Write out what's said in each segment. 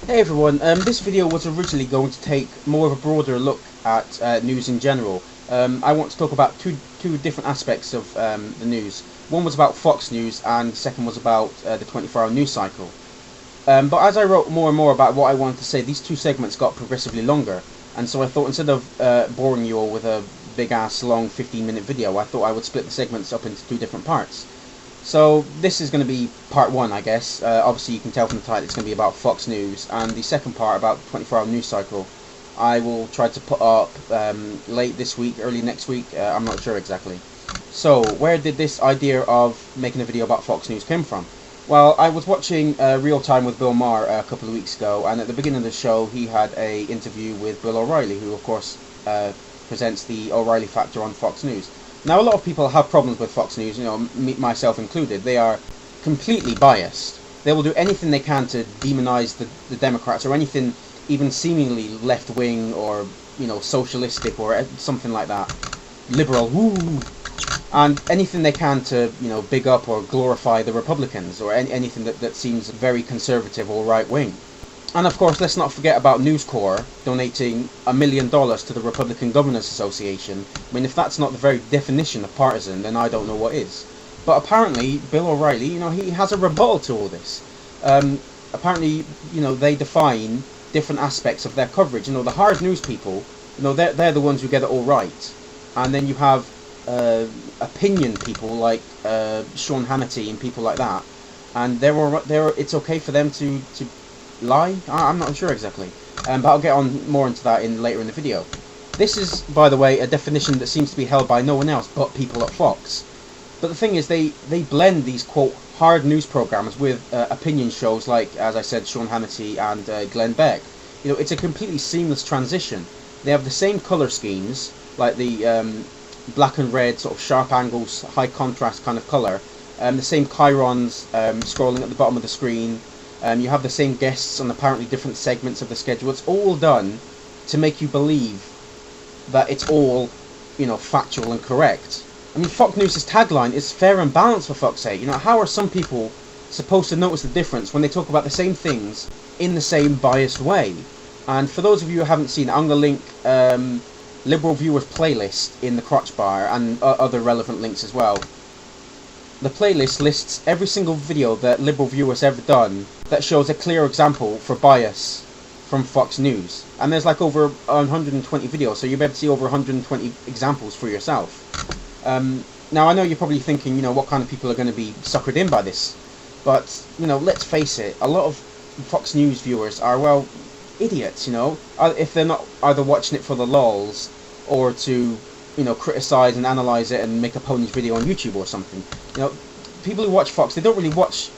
Hey everyone, this video was originally going to take more of a broader look at news in general. I want to talk about two different aspects of the news. One was about Fox News and the second was about the 24-hour news cycle. But as I wrote more and more about what I wanted to say, these two segments got progressively longer, and so I thought instead of boring you all with a big ass long 15-minute video, I thought I would split the segments up into two different parts. So this is going to be part one, I guess. Obviously you can tell from the title it's going to be about Fox News, and the second part about the 24-hour news cycle I will try to put up late this week, early next week, I'm not sure exactly. So where did this idea of making a video about Fox News come from? Well, I was watching Real Time with Bill Maher a couple of weeks ago, and at the beginning of the show he had a interview with Bill O'Reilly, who of course presents the O'Reilly Factor on Fox News. Now, a lot of people have problems with Fox News, you know, myself included. They are completely biased. They will do anything they can to demonize the Democrats, or anything even seemingly left-wing or, you know, socialistic or something like that. Liberal, woo! And anything they can to, you know, big up or glorify the Republicans, or anything that seems very conservative or right-wing. And of course, let's not forget about News Corps donating $1 million to the Republican Governors Association. I mean, if that's not the very definition of partisan, then I don't know what is. But apparently, Bill O'Reilly, you know, he has a rebuttal to all this. Apparently, you know, they define different aspects of their coverage. You know, the hard news people, you know, they're the ones who get it all right. And then you have opinion people like Sean Hannity and people like that, and it's okay for them to lie? I'm not sure exactly, but I'll get on more into that later in the video. This is, by the way, a definition that seems to be held by no one else but people at Fox. But the thing is, they blend these, quote, hard news programs with opinion shows like, as I said, Sean Hannity and Glenn Beck. You know, it's a completely seamless transition. They have the same colour schemes, like the black and red, sort of sharp angles, high contrast kind of colour, the same chyrons scrolling at the bottom of the screen. You have the same guests on apparently different segments of the schedule. It's all done to make you believe that it's all, you know, factual and correct. I mean, Fox News' tagline is fair and balanced, for fuck's sake. You know, how are some people supposed to notice the difference when they talk about the same things in the same biased way? And for those of you who haven't seen it, I'm going to link Liberal Viewers playlist in the crotch bar, and other relevant links as well. The playlist lists every single video that Liberal Viewers ever done that shows a clear example for bias from Fox News. And there's like over 120 videos, so you'll be able to see over 120 examples for yourself. Now, I know you're probably thinking, you know, what kind of people are going to be suckered in by this? But, you know, let's face it, a lot of Fox News viewers are, well, idiots, you know? If they're not either watching it for the lols or to, you know, criticise and analyse it and make a ponies video on YouTube or something. You know, people who watch Fox, they don't really watch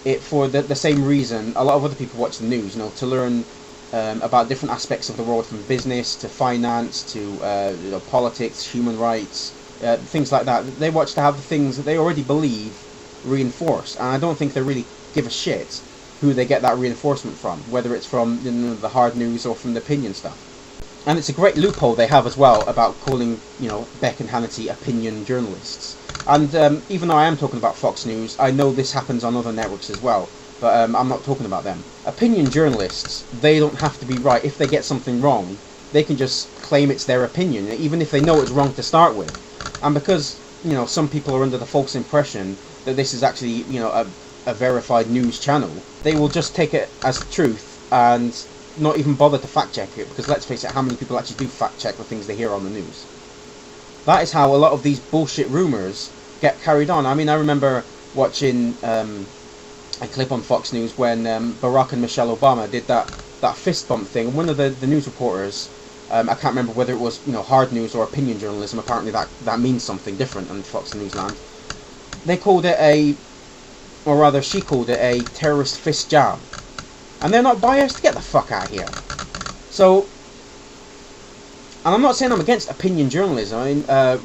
it for the same reason a lot of other people watch the news, you know, to learn about different aspects of the world, from business to finance to you know, politics, human rights, things like that. They watch to have the things that they already believe reinforced, and I don't think they really give a shit who they get that reinforcement from, whether it's from, you know, the hard news or from the opinion stuff. And it's a great loophole they have as well about calling, you know, Beck and Hannity opinion journalists. And even though I am talking about Fox News, I know this happens on other networks as well, but I'm not talking about them. Opinion journalists, they don't have to be right. If they get something wrong, they can just claim it's their opinion, even if they know it's wrong to start with. And because, you know, some people are under the false impression that this is actually, you know, a verified news channel, they will just take it as truth and not even bother to fact check it, because let's face it, how many people actually do fact check the things they hear on the news? That is how a lot of these bullshit rumours get carried on. I mean, I remember watching a clip on Fox News when Barack and Michelle Obama did that fist bump thing, and one of the news reporters, I can't remember whether it was, you know, hard news or opinion journalism, apparently that means something different on Fox News land, they called it or rather she called it a terrorist fist jab. And they're not biased? Get the fuck out of here. So, and I'm not saying I'm against opinion journalism. I mean,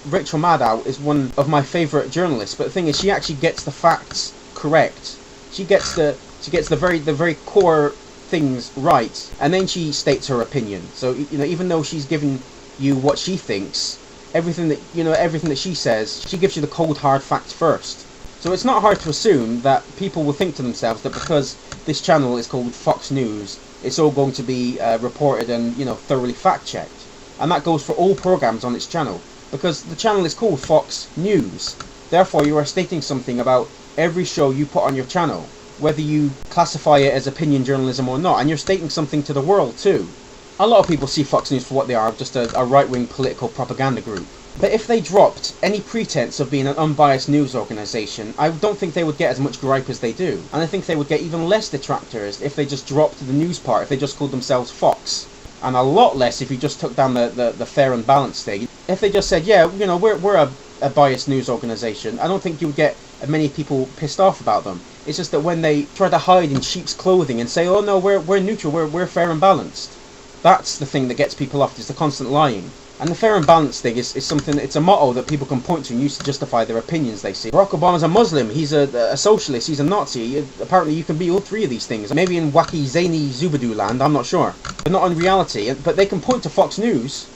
Rachel Maddow is one of my favourite journalists, but the thing is, she actually gets the facts correct. She gets the very core things right, and then she states her opinion. So, you know, even though she's giving you what she thinks, everything that she says, she gives you the cold hard facts first. So it's not hard to assume that people will think to themselves that because this channel is called Fox News, it's all going to be reported and, you know, thoroughly fact-checked. And that goes for all programs on its channel, because the channel is called Fox News. Therefore, you are stating something about every show you put on your channel, whether you classify it as opinion journalism or not, and you're stating something to the world too. A lot of people see Fox News for what they are, just a right-wing political propaganda group. But if they dropped any pretense of being an unbiased news organisation, I don't think they would get as much gripe as they do. And I think they would get even less detractors if they just dropped the news part, if they just called themselves Fox. And a lot less if you just took down the fair and balanced thing. If they just said, yeah, you know, we're a biased news organisation, I don't think you would get many people pissed off about them. It's just that when they try to hide in sheep's clothing and say, oh no, we're neutral, we're fair and balanced, that's the thing that gets people off, is the constant lying. And the fair and balanced thing is something, it's a motto that people can point to and use to justify their opinions they see. Barack Obama's a Muslim, he's a socialist, he's a Nazi. Apparently you can be all three of these things. Maybe in wacky, zany Zubadoo land, I'm not sure. But not in reality. But they can point to Fox News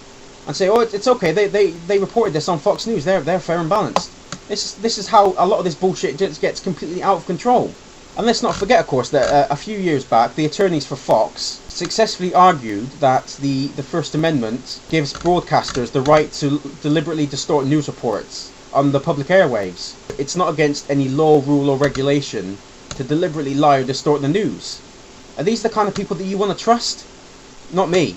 and say, oh, it's okay, they reported this on Fox News, they're fair and balanced. This is how a lot of this bullshit just gets completely out of control. And let's not forget, of course, that a few years back, the attorneys for Fox successfully argued that the First Amendment gives broadcasters the right to deliberately distort news reports on the public airwaves. It's not against any law, rule or regulation to deliberately lie or distort the news. Are these the kind of people that you want to trust? Not me.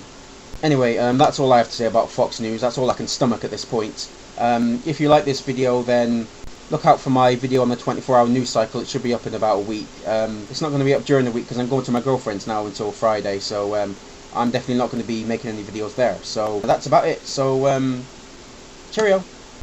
Anyway, that's all I have to say about Fox News. That's all I can stomach at this point. If you like this video, then look out for my video on the 24-hour news cycle. It should be up in about a week. It's not going to be up during the week because I'm going to my girlfriend's now until Friday, so I'm definitely not going to be making any videos there. So that's about it. So cheerio.